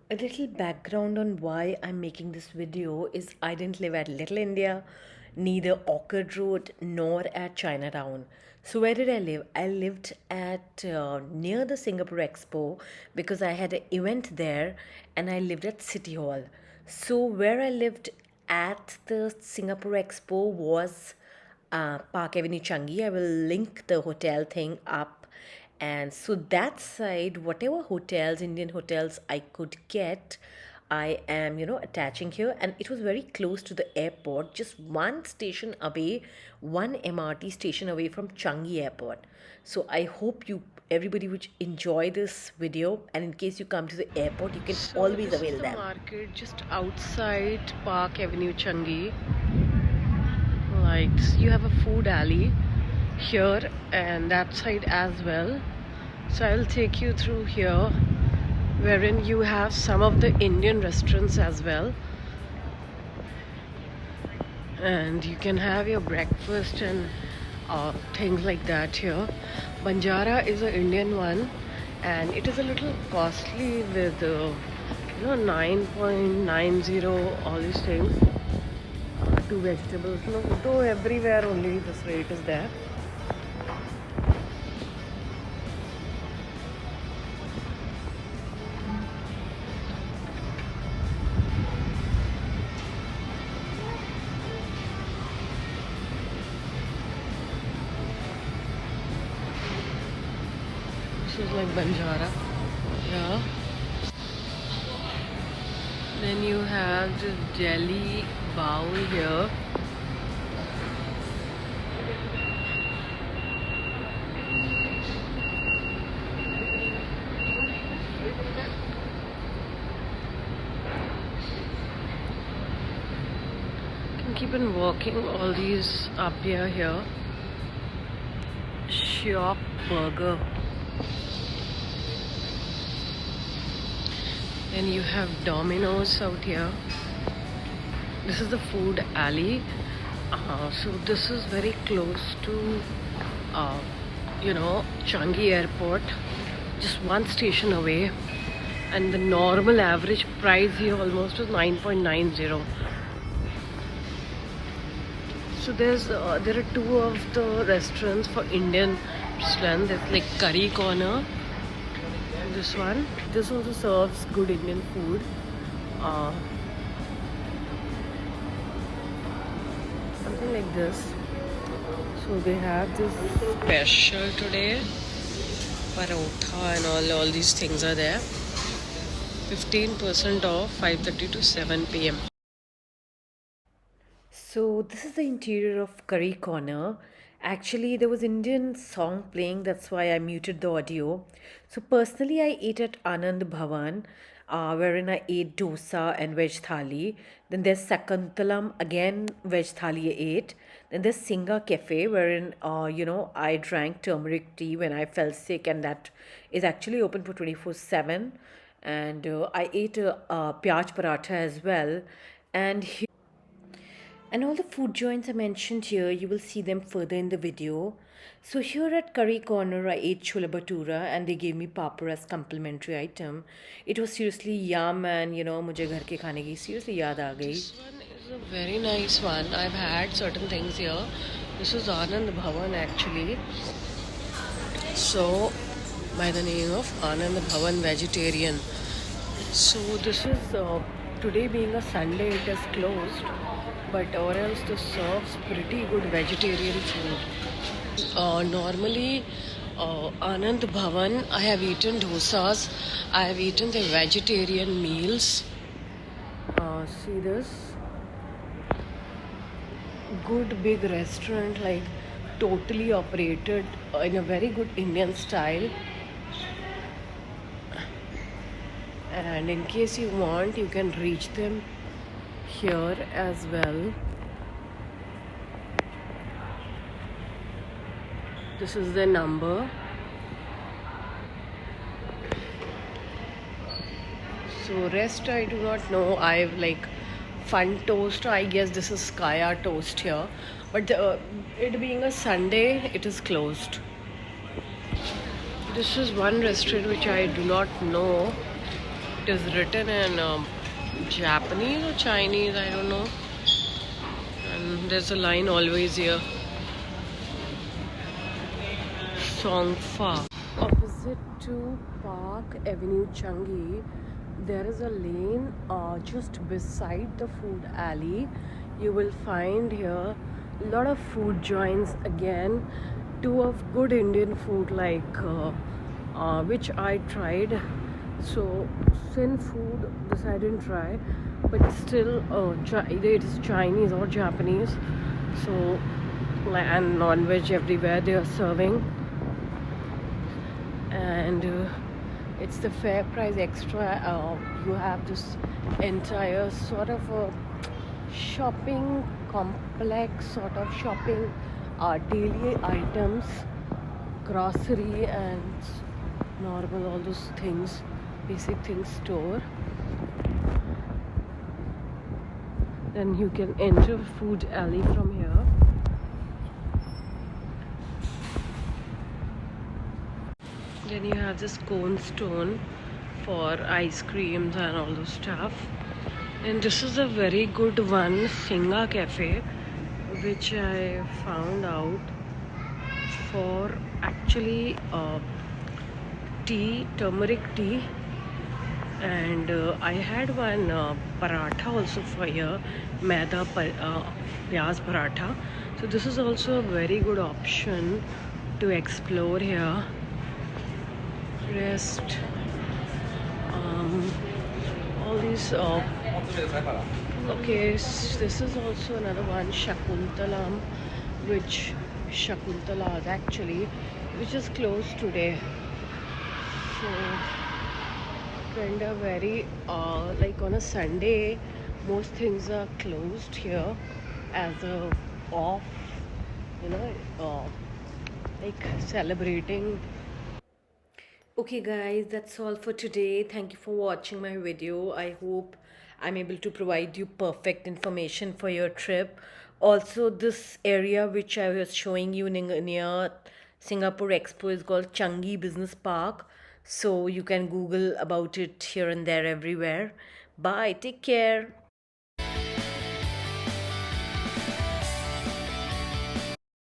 A little background on why I'm making this video is I didn't live at Little India, neither Orchard Road nor at Chinatown. So where did I live? I lived at near the Singapore Expo because I had an event there, and I lived at City Hall. So where I lived at the Singapore Expo was Park Avenue Changi. I will link the hotel thing up. And so that side, whatever hotels, Indian hotels I could get, I am, attaching here. And it was very close to the airport, just one station away, one MRT station away from Changi Airport. So I hope everybody would enjoy this video. And in case you come to the airport, you can always This is avail the them. market just outside Park Avenue Changi. Like you have a food alley here and that side as well. So I'll take you through here, wherein you have some of the Indian restaurants as well. And you can have your breakfast and things like that here. Banjara is an Indian one, and it is a little costly with 9.90 all these things. Two vegetables. No, though everywhere only this rate is there. This is like Banjara. Yeah. Then you have this jelly bowl here. You can keep on walking all these up here. Shop burger. Then you have Domino's out here. This is the food alley. So this is very close to, Changi Airport. Just one station away. And the normal average price here almost is 9.90. So there are two of the restaurants for Indian restaurants. There's like Curry Korner. This one. This also serves good Indian food. Something like this. So they have this special today. Parotha and all these things are there. 15% off 5:30 to 7 p.m. So this is the interior of Curry Corner. Actually, there was Indian song playing, that's why I muted the audio. So personally, I ate at Anand Bhavan, wherein I ate dosa and veg thali. Then there's Sakunthalam, again veg thali I ate. Then there's Singa Cafe, wherein I drank turmeric tea when I fell sick, and that is actually open for 24/7. And I ate a pyaj paratha as well. And all the food joints I mentioned here, you will see them further in the video. So here at Curry Corner, I ate chola bhatura and they gave me papad as complimentary item. It was seriously yum, and मुझे घर के खाने की seriously याद आ गई. This one is a very nice one. I've had certain things here. This is Anand Bhavan actually. So by the name of Anand Bhavan Vegetarian. So this is today being a Sunday, it is closed, but or else this serves pretty good vegetarian food. Normally Anand Bhavan, I have eaten dosas, I have eaten the vegetarian meals. See this good big restaurant, like totally operated in a very good Indian style. And in case you want, you can reach them here as well. This is the number. So rest I do not know. I've like fun toast. I guess this is Kaya toast here. But it being a Sunday, it is closed. This is one restaurant which I do not know. It is written in Japanese or Chinese, I don't know. And there's a line always here. Songfa. Opposite to Park Avenue Changi, there is a lane just beside the food alley. You will find here a lot of food joints again. Two of good Indian food like which I tried. So Sinfood, this I didn't try, but still either it is Chinese or Japanese. So and non-veg everywhere they are serving, and it's the fair price extra. You have this entire sort of a shopping complex, sort of shopping daily items, grocery and normal, all those things, basic things store. Then you can enter food alley from here. Then you have this ConeStone for ice creams and all those stuff. And this is a very good one, Singa cafe, which I found out for actually tea, turmeric tea. And I had one paratha also for here, maida pyaz paratha. So this is also a very good option to explore here. Rest, all these okay, this is also another one, Sakunthala, which Sakunthala is actually, which is closed today. So kind of very like on a Sunday most things are closed here as a off, you know, like celebrating. Okay guys, that's all for today. Thank you for watching my video. I hope I'm able to provide you perfect information for your trip. Also, this area which I was showing you near Singapore Expo is called Changi Business Park. So you can Google about it here and there everywhere. Bye, take care.